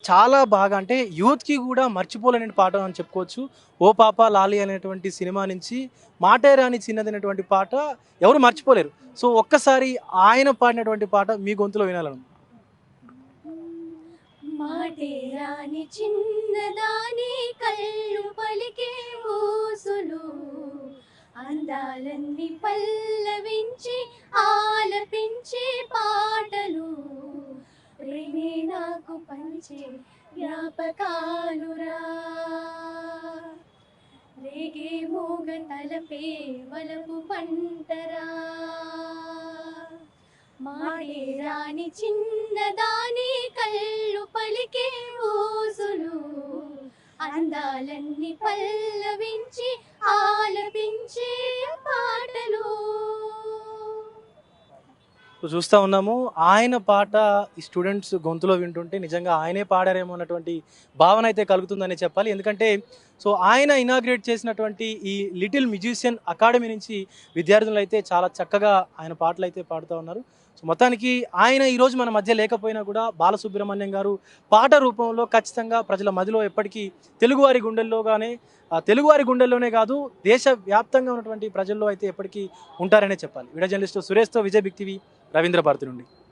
చాలా బాగా అంటే యూత్‌కి గూడా మర్చిపోలేని పాట అని చెప్పుకోవచ్చు. 'ఓ పాప లాలి' అనేటువంటి సినిమా నుంచి 'మాటే రాని చిన్నదైనటువంటి పాట ఎవరు మర్చిపోలేరు. సో, ఒక్కసారి ఆయన పాడినటువంటి పాట మీ గొంతులో వినాలను. మాటే రాని చిన్నదాని కళ్ళు పలికే ఊసులు అందాలన్నీ పల్లవించి ఆలపించే పాటలు ప్రేమే నాకు పంచే జ్ఞాపకాలురా రేగే మోగ తలపే వలపు పంటరా మాటే రాని చిన్నదాని కళ్ళు పలికే ఊసులు అందాలన్నీ పల్లవించి ఆలపించే పాటలు. చూస్తా ఉన్నాము. ఆయన పాట ఈ స్టూడెంట్స్ గొంతులో వింటుంటే నిజంగా ఆయనే పాడారేమో అన్నటువంటి భావన అయితే కలుగుతుందనే చెప్పాలి. ఎందుకంటే సో, ఆయన ఇనాగ్రేట్ చేసినటువంటి ఈ లిటిల్ మ్యూజిషియన్ అకాడమీ నుంచి విద్యార్థులైతే చాలా చక్కగా ఆయన పాటలైతే పాడుతా ఉన్నారు. సో, మొత్తానికి ఆయన ఈరోజు మన మధ్య లేకపోయినా కూడా బాలసుబ్రహ్మణ్యం గారు పాట రూపంలో ఖచ్చితంగా ప్రజల మదిలో ఎప్పటికీ తెలుగువారి గుండెల్లోగానే తెలుగువారి గుండెల్లోనే కాదు దేశవ్యాప్తంగా ఉన్నటువంటి ప్రజల్లో అయితే ఎప్పటికీ ఉంటారనే చెప్పాలి. వీడియో జర్నలిస్ట్ సురేష్‌తో విజయ్ బిగ్ టీవీ రవీంద్ర భారతి నుండి.